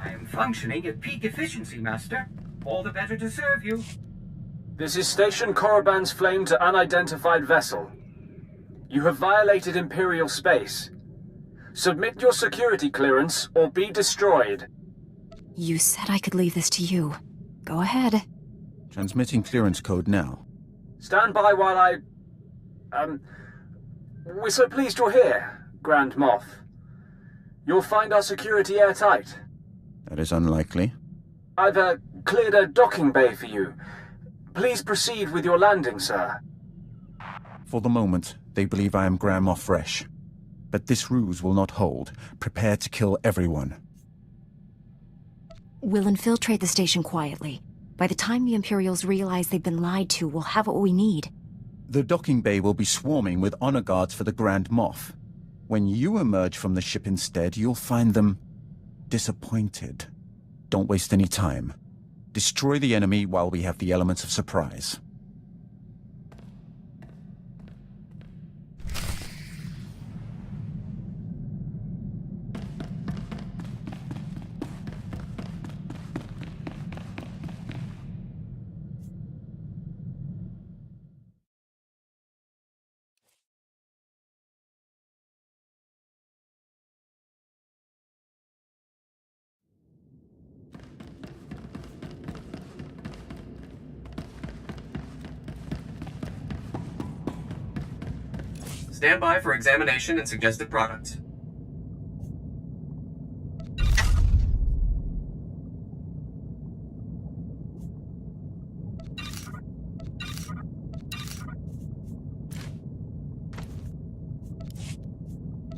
I am functioning at peak efficiency, Master. All the better to serve you. This is Station Korriban's flame to unidentified vessel. You have violated Imperial space. Submit your security clearance or be destroyed. You said I could leave this to you. Go ahead. Transmitting clearance code now. Stand by while I... We're so pleased you're here, Grand Moff. You'll find our security airtight. That is unlikely. I've cleared a docking bay for you. Please proceed with your landing, sir. For the moment, they believe I am Grand Moff Fresh. But this ruse will not hold. Prepare to kill everyone. We'll infiltrate the station quietly. By the time the Imperials realize they've been lied to, we'll have what we need. The docking bay will be swarming with honor guards for the Grand Moff. When you emerge from the ship instead, you'll find them disappointed. Don't waste any time. Destroy the enemy while we have the elements of surprise. Stand by for examination and suggested products.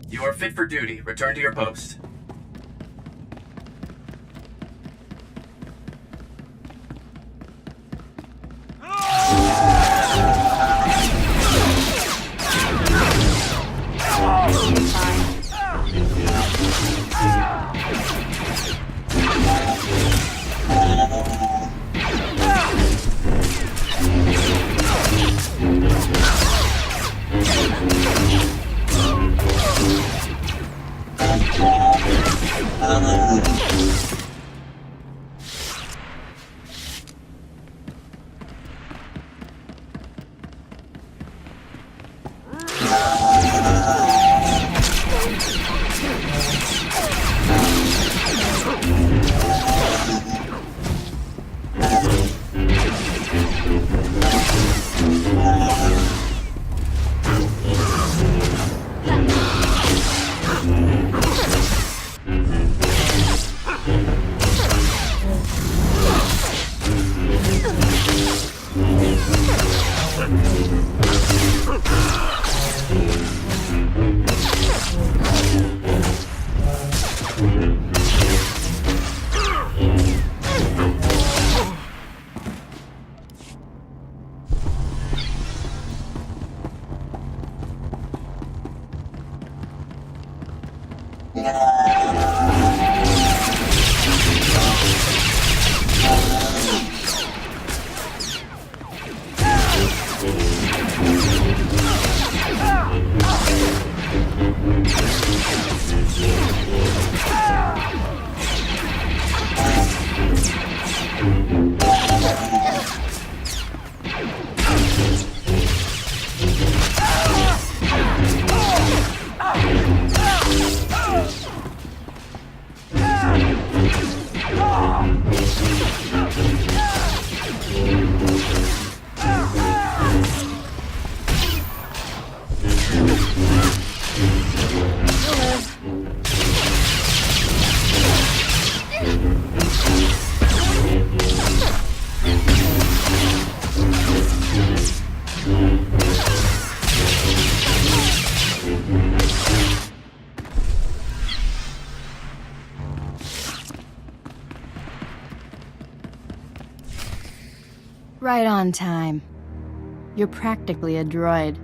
You are fit for duty. Return to your post. Right on time. You're practically a droid.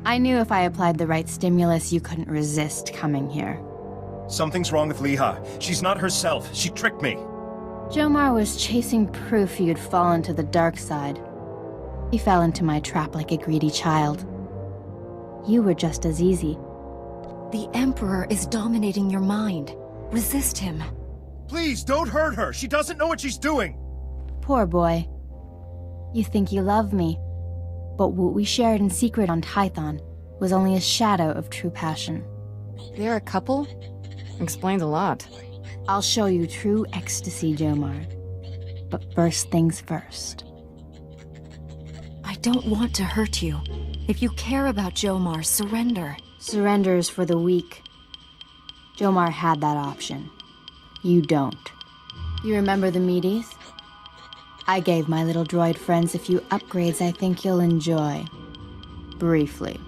I knew if I applied the right stimulus, you couldn't resist coming here. Something's wrong with Leeha. She's not herself. She tricked me. Jomar was chasing proof you'd fallen to the dark side. He fell into my trap like a greedy child. You were just as easy. The Emperor is dominating your mind. Resist him. Please, don't hurt her. She doesn't know what she's doing. Poor boy. You think you love me, but what we shared in secret on Tython was only a shadow of true passion. They're a couple? Explains a lot. I'll show you true ecstasy, Jomar. But first things first. I don't want to hurt you. If you care about Jomar, surrender. Surrender is for the weak. Jomar had that option. You don't. You remember the meaties? I gave my little droid friends a few upgrades I think you'll enjoy. Briefly.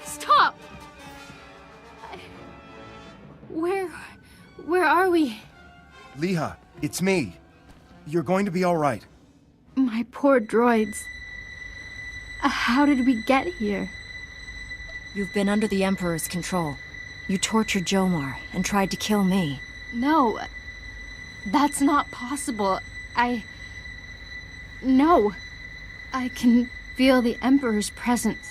Stop! Where are we? Leeha, it's me. You're going to be all right. My poor droids. How did we get here? You've been under the Emperor's control. You tortured Jomar and tried to kill me. No. That's not possible. No. I can feel the Emperor's presence.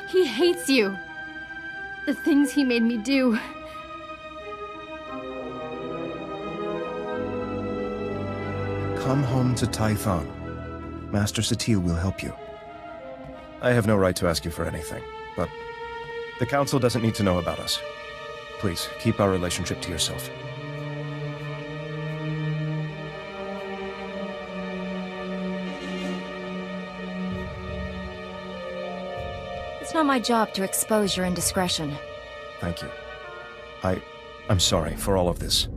He hates you. The things he made me do. Come home to Tython. Master Satele will help you. I have no right to ask you for anything, but the Council doesn't need to know about us. Please, keep our relationship to yourself. It's not my job to expose your indiscretion. Thank you. I'm sorry for all of this.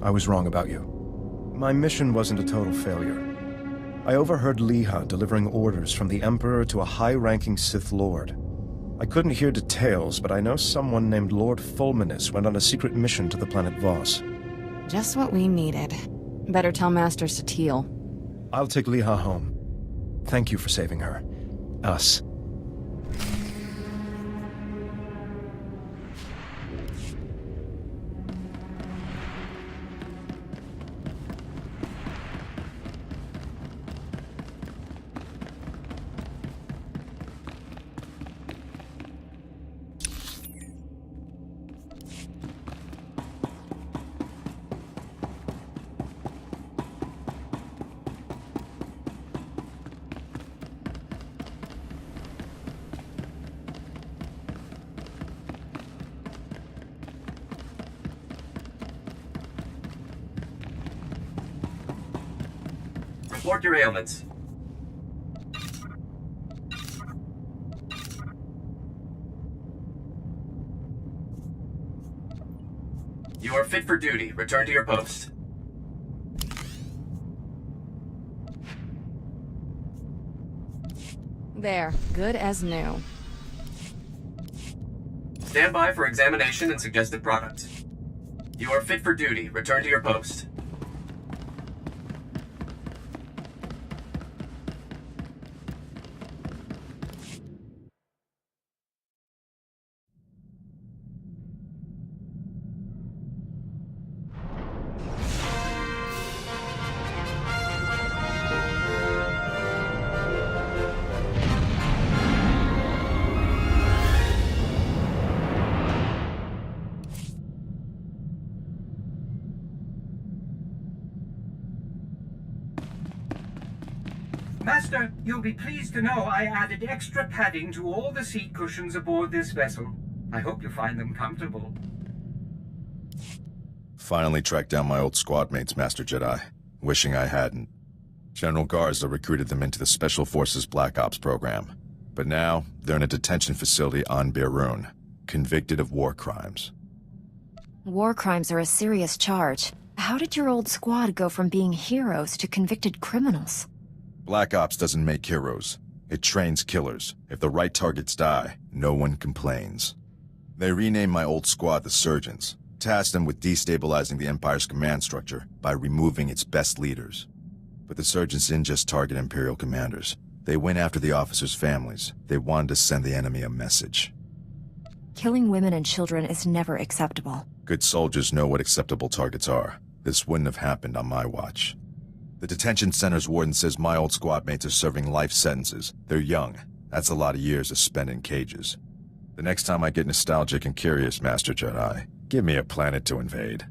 I was wrong about you. My mission wasn't a total failure. I overheard Leeha delivering orders from the Emperor to a high-ranking Sith Lord. I couldn't hear details, but I know someone named Lord Fulminus went on a secret mission to the planet Voss. Just what we needed. Better tell Master Satele. I'll take Leeha home. Thank you for saving her. Us. Report your ailments. You are fit for duty. Return to your post. There, good as new. Stand by for examination and suggested product. You are fit for duty. Return to your post. Master, you'll be pleased to know I added extra padding to all the seat cushions aboard this vessel. I hope you find them comfortable. Finally tracked down my old squad mates, Master Jedi. Wishing I hadn't. General Garza recruited them into the Special Forces Black Ops program. But now, they're in a detention facility on Birun, convicted of war crimes. War crimes are a serious charge. How did your old squad go from being heroes to convicted criminals? Black Ops doesn't make heroes. It trains killers. If the right targets die, no one complains. They renamed my old squad the Surgeons, tasked them with destabilizing the Empire's command structure by removing its best leaders. But the Surgeons didn't just target Imperial commanders. They went after the officers' families. They wanted to send the enemy a message. Killing women and children is never acceptable. Good soldiers know what acceptable targets are. This wouldn't have happened on my watch. The detention center's warden says my old squad mates are serving life sentences. They're young. That's a lot of years to spend in cages. The next time I get nostalgic and curious, Master Jedi, give me a planet to invade.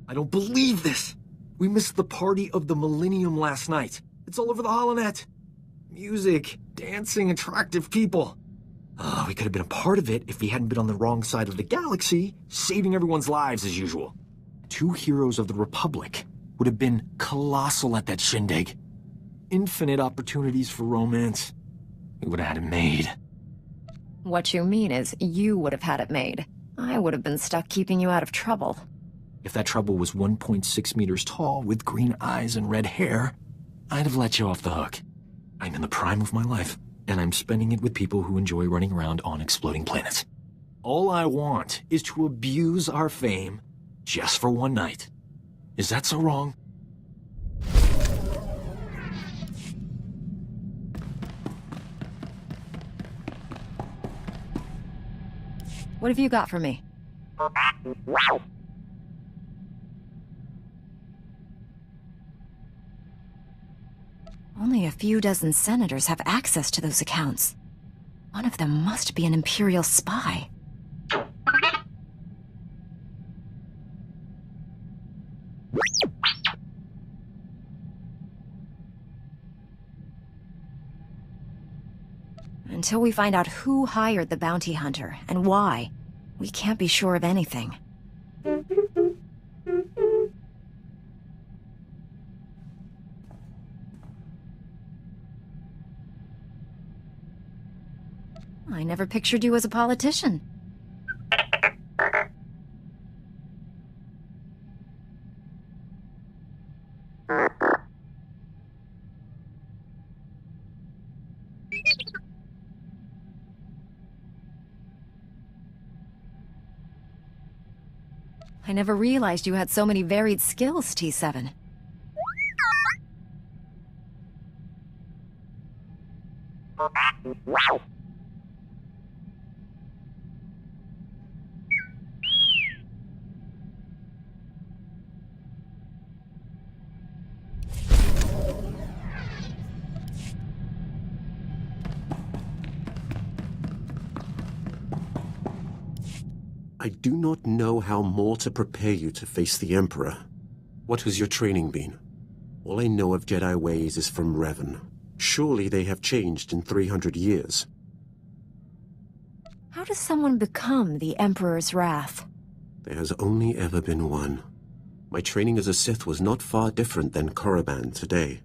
I don't believe this! We missed the party of the Millennium last night. It's all over the holonet. Music, dancing, attractive people. We could have been a part of it if we hadn't been on the wrong side of the galaxy, saving everyone's lives as usual. 2 heroes of the Republic would have been colossal at that shindig. Infinite opportunities for romance. We would have had it made. What you mean is you would have had it made. I would have been stuck keeping you out of trouble. If that trouble was 1.6 meters tall with green eyes and red hair, I'd have let you off the hook. I'm in the prime of my life, and I'm spending it with people who enjoy running around on exploding planets. All I want is to abuse our fame just for one night. Is that so wrong? What have you got for me? Only a few dozen senators have access to those accounts. One of them must be an Imperial spy. Until we find out who hired the bounty hunter and why, we can't be sure of anything. I never pictured you as a politician. I never realized you had so many varied skills, T7. I do not know how more to prepare you to face the Emperor. What has your training been? All I know of Jedi ways is from Revan. Surely they have changed in 300 years. How does someone become the Emperor's wrath? There has only ever been one. My training as a Sith was not far different than Korriban today.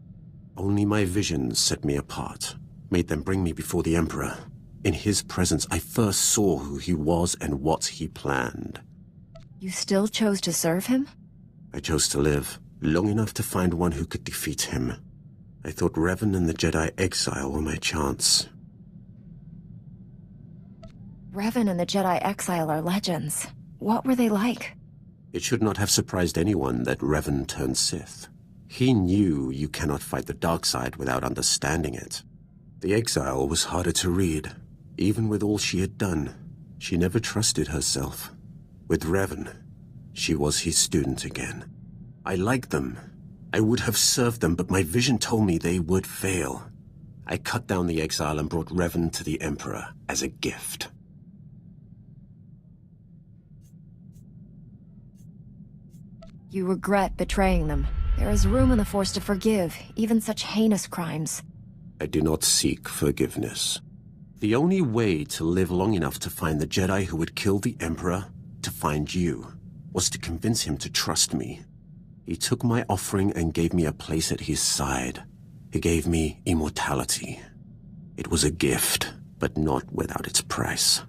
Only my visions set me apart, made them bring me before the Emperor. In his presence, I first saw who he was and what he planned. You still chose to serve him? I chose to live, long enough to find one who could defeat him. I thought Revan and the Jedi exile were my chance. Revan and the Jedi exile are legends. What were they like? It should not have surprised anyone that Revan turned Sith. He knew you cannot fight the dark side without understanding it. The exile was harder to read. Even with all she had done, she never trusted herself. With Revan, she was his student again. I liked them, I would have served them, but my vision told me they would fail. I cut down the exile and brought Revan to the Emperor as a gift. You regret betraying them. There is room in the Force to forgive, even such heinous crimes. I do not seek forgiveness. The only way to live long enough to find the Jedi who would kill the Emperor, to find you, was to convince him to trust me. He took my offering and gave me a place at his side. He gave me immortality. It was a gift, but not without its price.